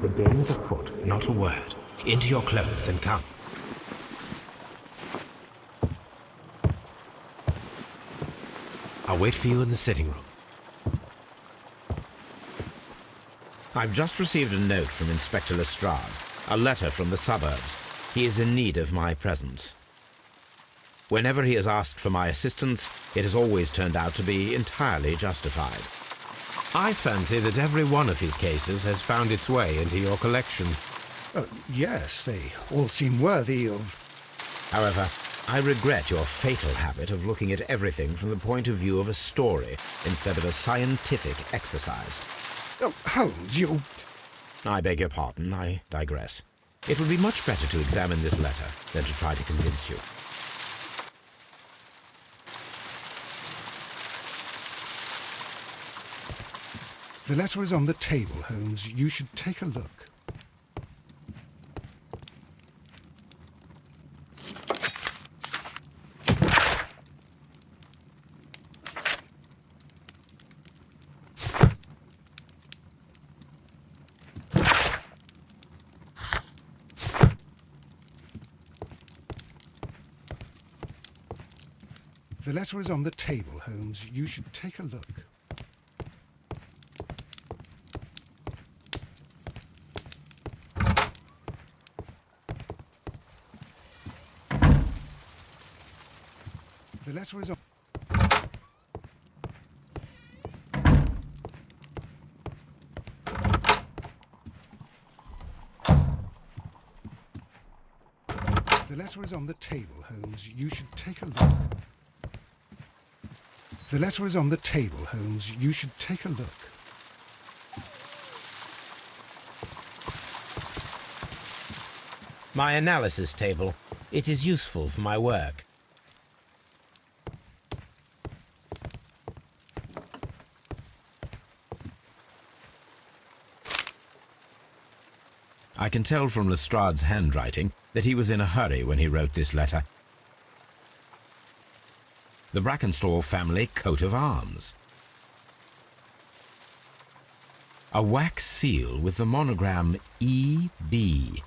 The game is afoot, not a word. Into your clothes and come. I'll wait for you in the sitting room. I've just received a note from Inspector Lestrade, a letter from the suburbs. He is in need of my presence. Whenever he has asked for my assistance, it has always turned out to be entirely justified. I fancy that every one of his cases has found its way into your collection. Yes, they all seem worthy of... However, I regret your fatal habit of looking at everything from the point of view of a story instead of a scientific exercise. Oh, Holmes, you... I beg your pardon, I digress. It would be much better to examine this letter than to try to convince you. The letter is on the table, Holmes. You should take a look. The letter is on the table, Holmes. You should take a look. The letter is on... The letter is on the table, Holmes. You should take a look. The letter is on the table, Holmes. You should take a look. My analysis table. It is useful for my work. I can tell from Lestrade's handwriting that he was in a hurry when he wrote this letter. The Brackenstall family coat of arms. A wax seal with the monogram E.B.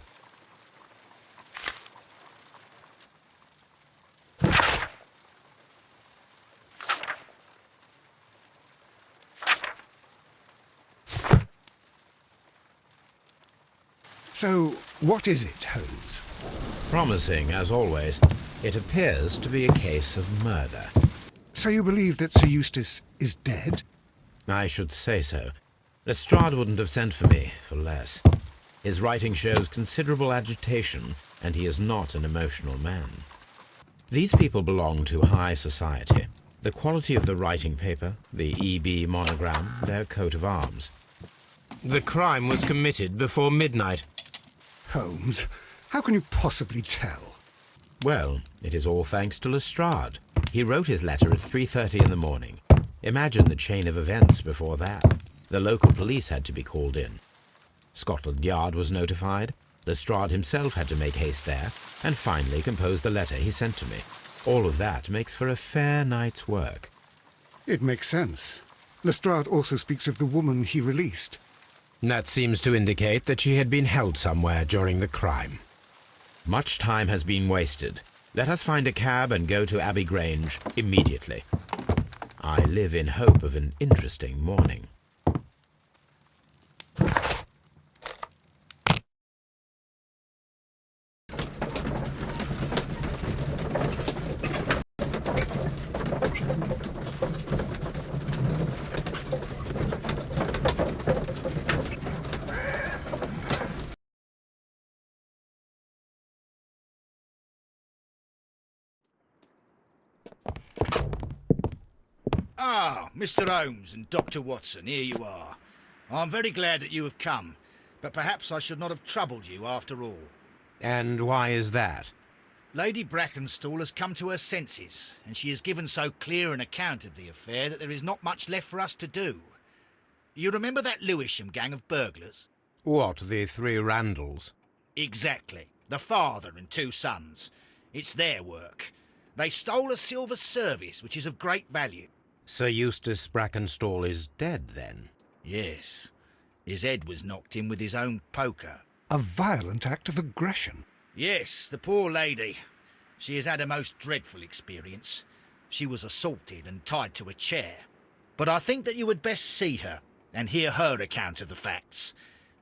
So, what is it, Holmes? Promising, as always. It appears to be a case of murder. So you believe that Sir Eustace is dead? I should say so. Lestrade wouldn't have sent for me for less. His writing shows considerable agitation, and he is not an emotional man. These people belong to high society. The quality of the writing paper, the E.B. monogram, their coat of arms. The crime was committed before midnight. Holmes, how can you possibly tell? Well, it is all thanks to Lestrade. He wrote his letter at 3:30 in the morning. Imagine the chain of events before that. The local police had to be called in. Scotland Yard was notified. Lestrade himself had to make haste there, and finally compose the letter he sent to me. All of that makes for a fair night's work. It makes sense. Lestrade also speaks of the woman he released. That seems to indicate that she had been held somewhere during the crime. Much time has been wasted. Let us find a cab and go to Abbey Grange immediately. I live in hope of an interesting morning. Ah, Mr. Holmes and Dr. Watson, here you are. I'm very glad that you have come, but perhaps I should not have troubled you after all. And why is that? Lady Brackenstall has come to her senses, and she has given so clear an account of the affair that there is not much left for us to do. You remember that Lewisham gang of burglars? What, the three Randalls? Exactly. The father and two sons. It's their work. They stole a silver service, which is of great value. Sir Eustace Brackenstall is dead, then? Yes. His head was knocked in with his own poker. A violent act of aggression. Yes, the poor lady. She has had a most dreadful experience. She was assaulted and tied to a chair. But I think that you would best see her and hear her account of the facts.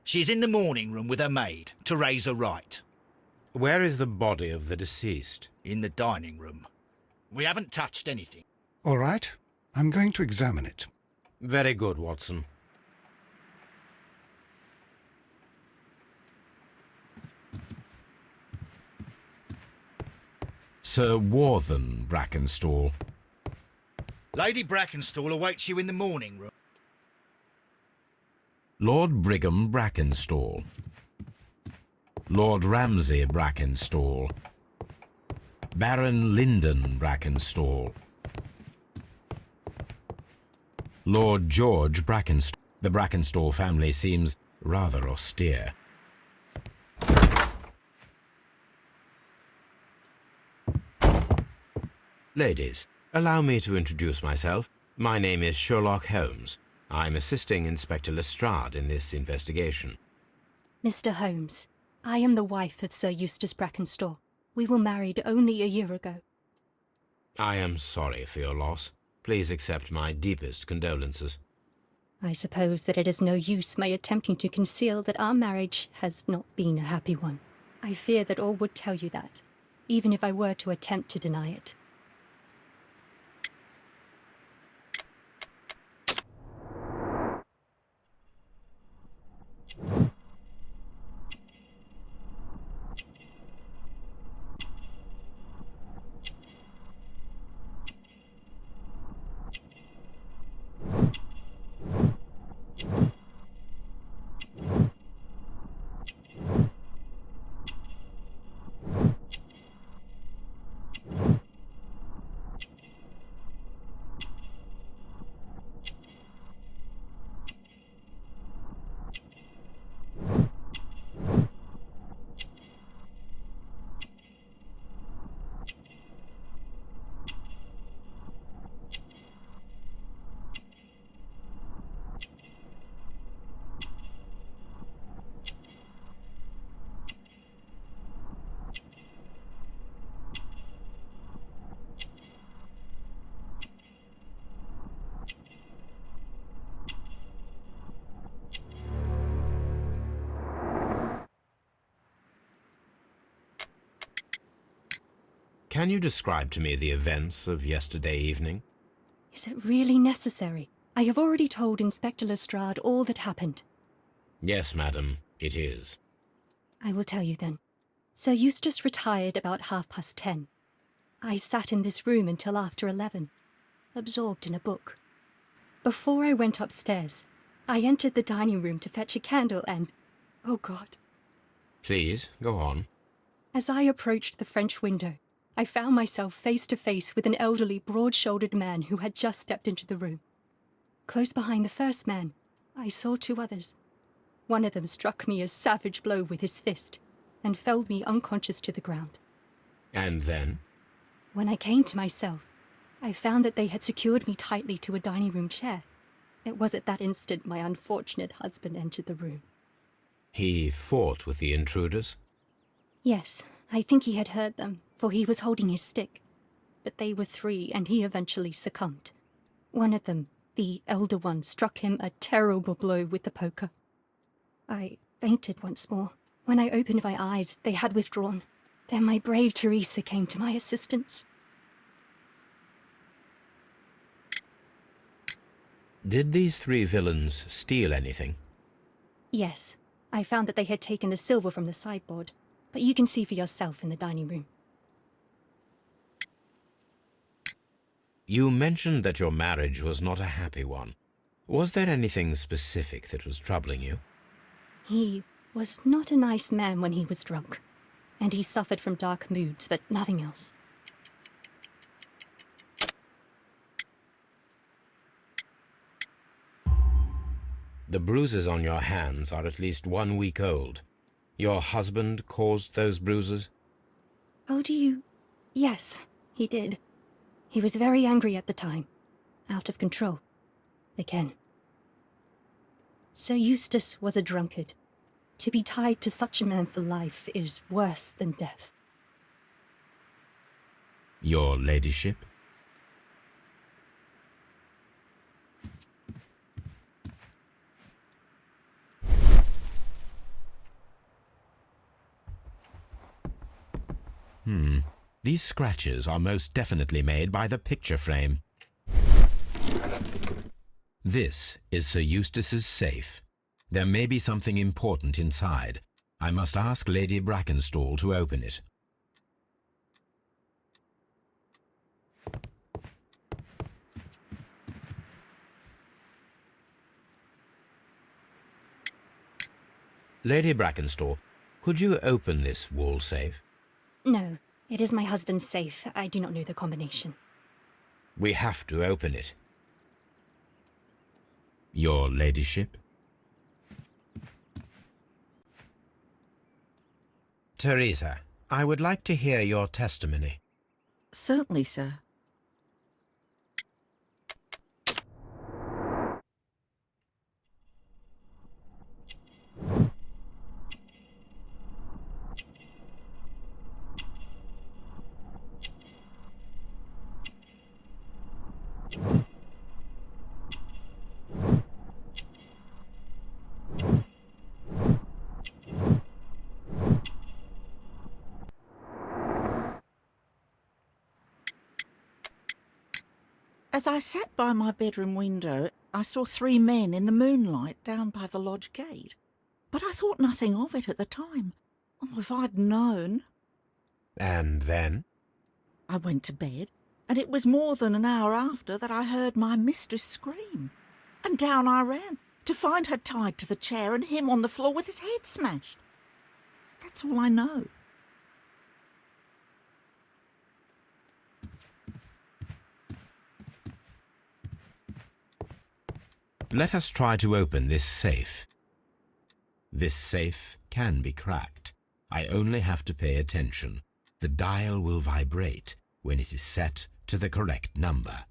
She's in the morning room with her maid, Teresa Wright. Where is the body of the deceased? In the dining room. We haven't touched anything. All right, I'm going to examine it. Very good, Watson. Sir Warthen Brackenstall. Lady Brackenstall awaits you in the morning room. Lord Brigham Brackenstall. Lord Ramsay Brackenstall. Baron Lyndon Brackenstall. Lord George Brackenstall. The Brackenstall family seems rather austere. Ladies, allow me to introduce myself. My name is Sherlock Holmes. I'm assisting Inspector Lestrade in this investigation. Mr. Holmes, I am the wife of Sir Eustace Brackenstall. We were married only a year ago. I am sorry for your loss. Please accept my deepest condolences. I suppose that it is no use my attempting to conceal that our marriage has not been a happy one. I fear that all would tell you that, even if I were to attempt to deny it. Can you describe to me the events of yesterday evening? Is it really necessary? I have already told Inspector Lestrade all that happened. Yes, madam, it is. I will tell you then. Sir Eustace retired about 10:30. I sat in this room until after 11, absorbed in a book. Before I went upstairs, I entered the dining room to fetch a candle and... oh God. Please, go on. As I approached the French window, I found myself face to face with an elderly, broad-shouldered man who had just stepped into the room. Close behind the first man, I saw two others. One of them struck me a savage blow with his fist and felled me unconscious to the ground. And then? When I came to myself, I found that they had secured me tightly to a dining room chair. It was at that instant my unfortunate husband entered the room. He fought with the intruders? Yes, I think he had heard them, for he was holding his stick. But they were three, and he eventually succumbed. One of them, the elder one, struck him a terrible blow with the poker. I fainted once more. When I opened my eyes, they had withdrawn. Then my brave Teresa came to my assistance. Did these three villains steal anything? Yes, I found that they had taken the silver from the sideboard, but you can see for yourself in the dining room. You mentioned that your marriage was not a happy one. Was there anything specific that was troubling you? He was not a nice man when he was drunk, and he suffered from dark moods, but nothing else. The bruises on your hands are at least 1 week old. Your husband caused those bruises? Oh, do you... Yes, he did. He was very angry at the time. Out of control. Again. Sir Eustace was a drunkard. To be tied to such a man for life is worse than death. Your ladyship? These scratches are most definitely made by the picture frame. This is Sir Eustace's safe. There may be something important inside. I must ask Lady Brackenstall to open it. Lady Brackenstall, could you open this wall safe? No, it is my husband's safe. I do not know the combination. We have to open it. Your ladyship? Teresa, I would like to hear your testimony. Certainly, sir. As I sat by my bedroom window, I saw 3 men in the moonlight down by the lodge gate. But I thought nothing of it at the time. Oh, if I'd known. And then? I went to bed, and it was more than an hour after that I heard my mistress scream. And down I ran, to find her tied to the chair and him on the floor with his head smashed. That's all I know. Let us try to open this safe. This safe can be cracked. I only have to pay attention. The dial will vibrate when it is set to the correct number.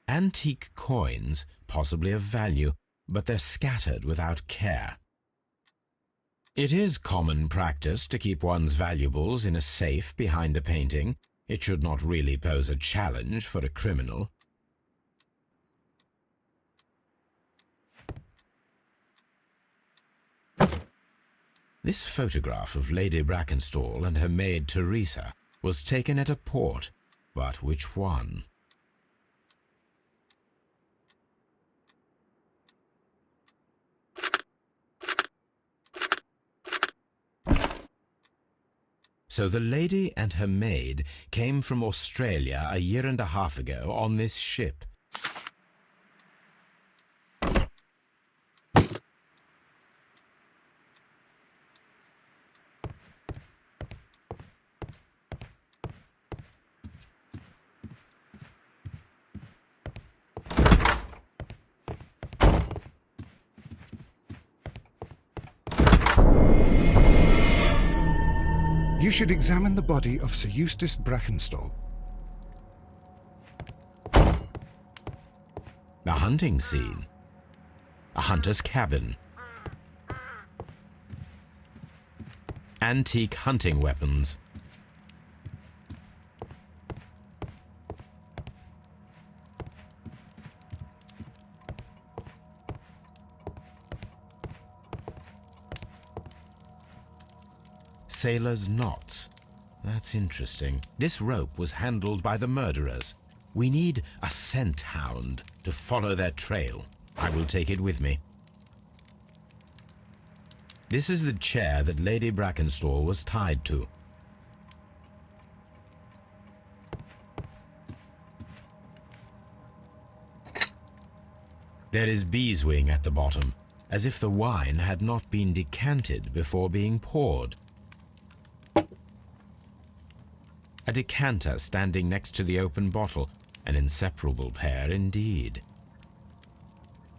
Antique coins, possibly of value, but they're scattered without care. It is common practice to keep one's valuables in a safe behind a painting. It should not really pose a challenge for a criminal. This photograph of Lady Brackenstall and her maid Teresa was taken at a port, but which one? So the lady and her maid came from Australia a year and a half ago on this ship. You should examine the body of Sir Eustace Brackenstall. A hunting scene. A hunter's cabin. Antique hunting weapons. Sailor's knots. That's interesting. This rope was handled by the murderers. We need a scent hound to follow their trail. I will take it with me. This is the chair that Lady Brackenstall was tied to. There is beeswing at the bottom, as if the wine had not been decanted before being poured. A decanter standing next to the open bottle, an inseparable pair indeed.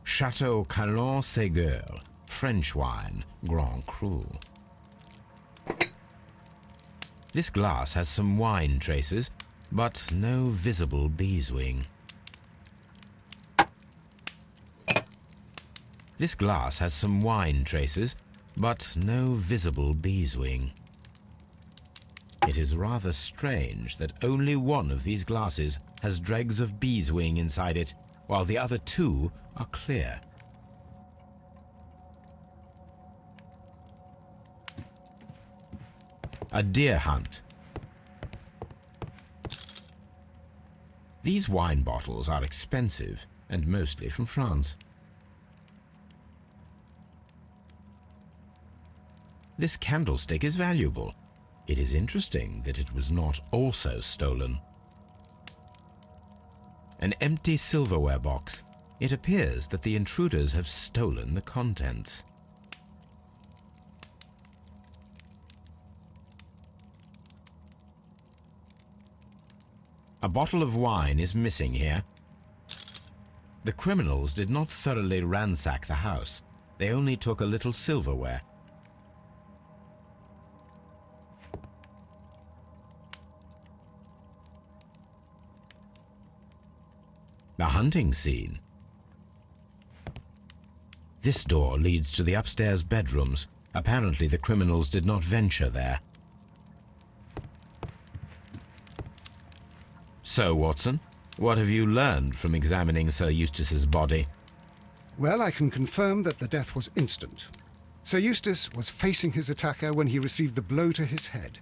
Chateau Calon Ségur, French wine, Grand Cru. This glass has some wine traces, but no visible beeswing. This glass has some wine traces, but no visible beeswing. It is rather strange that only one of these glasses has dregs of beeswing inside it, while the other two are clear. A deer hunt. These wine bottles are expensive and mostly from France. This candlestick is valuable. It is interesting that it was not also stolen. An empty silverware box. It appears that the intruders have stolen the contents. A bottle of wine is missing here. The criminals did not thoroughly ransack the house. They only took a little silverware. The hunting scene. This door leads to the upstairs bedrooms. Apparently the criminals did not venture there. So, Watson, what have you learned from examining Sir Eustace's body? Well, I can confirm that the death was instant. Sir Eustace was facing his attacker when he received the blow to his head.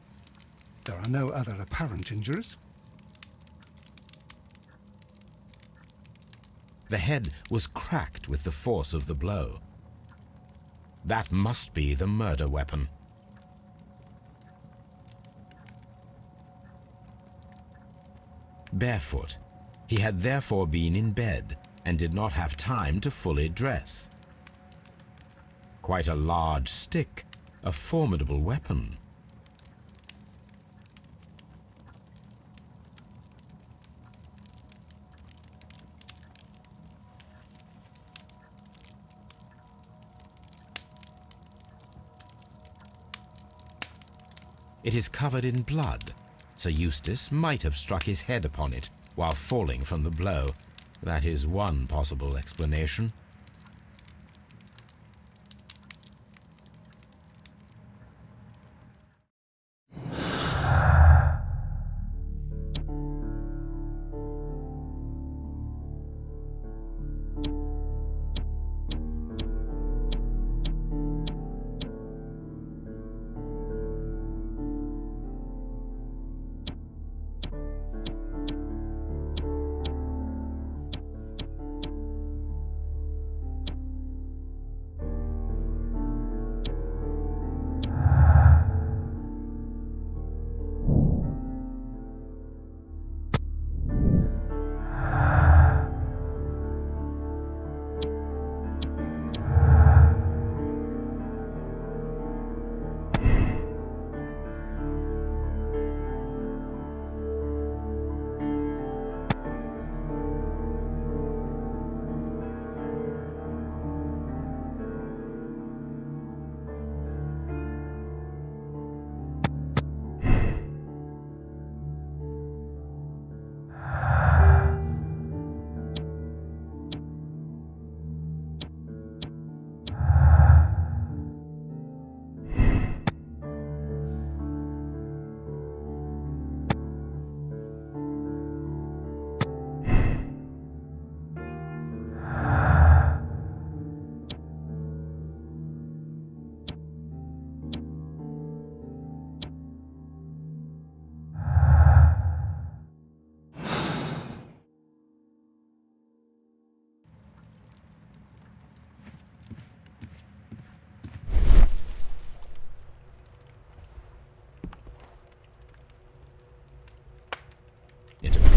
There are no other apparent injuries. The head was cracked with the force of the blow. That must be the murder weapon. Barefoot, he had therefore been in bed and did not have time to fully dress. Quite a large stick, a formidable weapon. It is covered in blood. Sir Eustace might have struck his head upon it while falling from the blow. That is one possible explanation.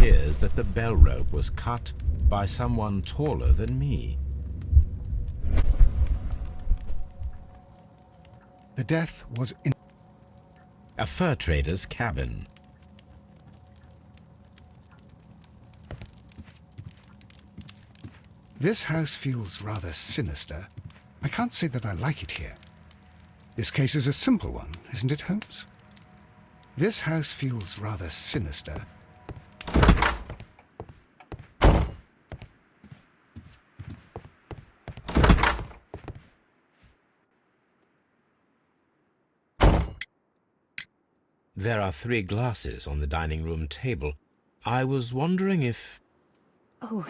appears that the bell rope was cut by someone taller than me. The death was in... A fur trader's cabin. This house feels rather sinister. I can't say that I like it here. This case is a simple one, isn't it, Holmes? This house feels rather sinister. There are 3 glasses on the dining room table. I was wondering if... Oh,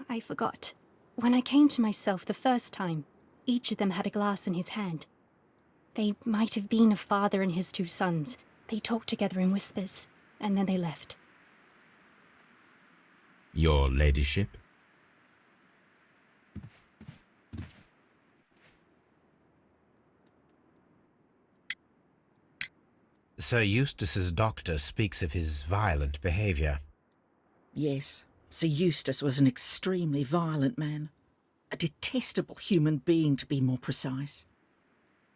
I forgot. When I came to myself the first time, each of them had a glass in his hand. They might have been a father and his 2 sons. They talked together in whispers, and then they left. Your ladyship? Sir Eustace's doctor speaks of his violent behaviour. Yes, Sir Eustace was an extremely violent man. A detestable human being, to be more precise.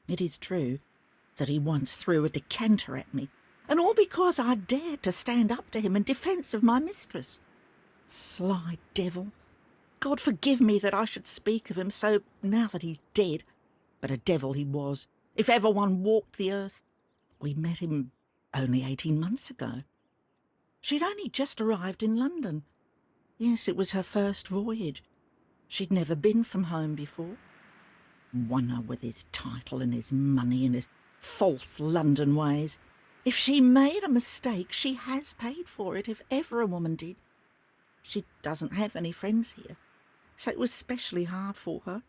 It is true that he once threw a decanter at me, and all because I dared to stand up to him in defence of my mistress. Sly devil. God forgive me that I should speak of him so now that he's dead, but a devil he was, if ever one walked the earth. We met him only 18 months ago. She'd only just arrived in London. Yes, it was her first voyage. She'd never been from home before. Wonder with his title and his money and his false London ways. If she made a mistake, she has paid for it, if ever a woman did. She doesn't have any friends here, so it was specially hard for her.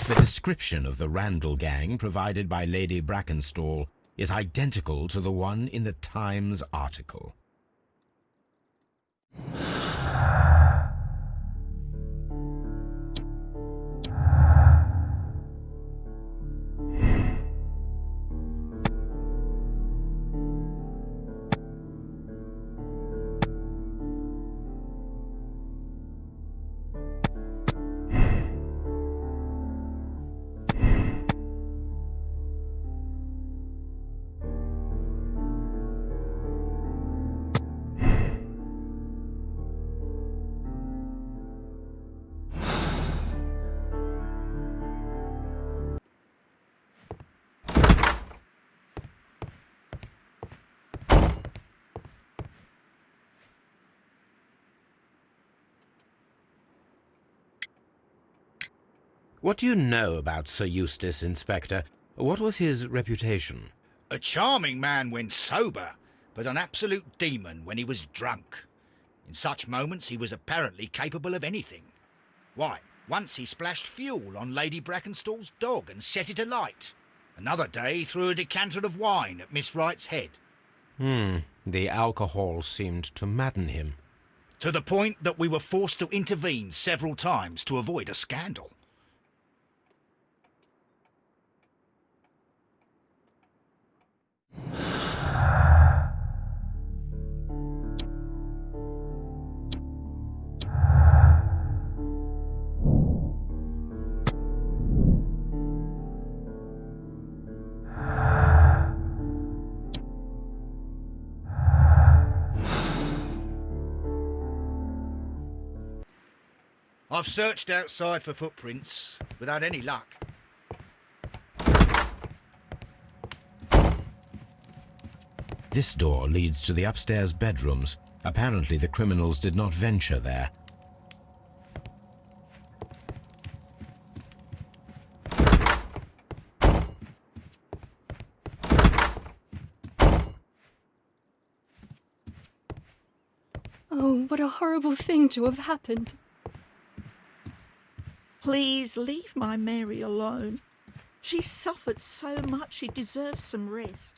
The description of the Randall gang provided by Lady Brackenstall is identical to the one in the Times article. What do you know about Sir Eustace, Inspector? What was his reputation? A charming man when sober, but an absolute demon when he was drunk. In such moments he was apparently capable of anything. Why, once he splashed fuel on Lady Brackenstall's dog and set it alight. Another day he threw a decanter of wine at Miss Wright's head. The alcohol seemed to madden him. To the point that we were forced to intervene several times to avoid a scandal. I've searched outside for footprints without any luck. This door leads to the upstairs bedrooms. Apparently the criminals did not venture there. Oh, what a horrible thing to have happened. Please leave my Mary alone. She's suffered so much, she deserves some rest.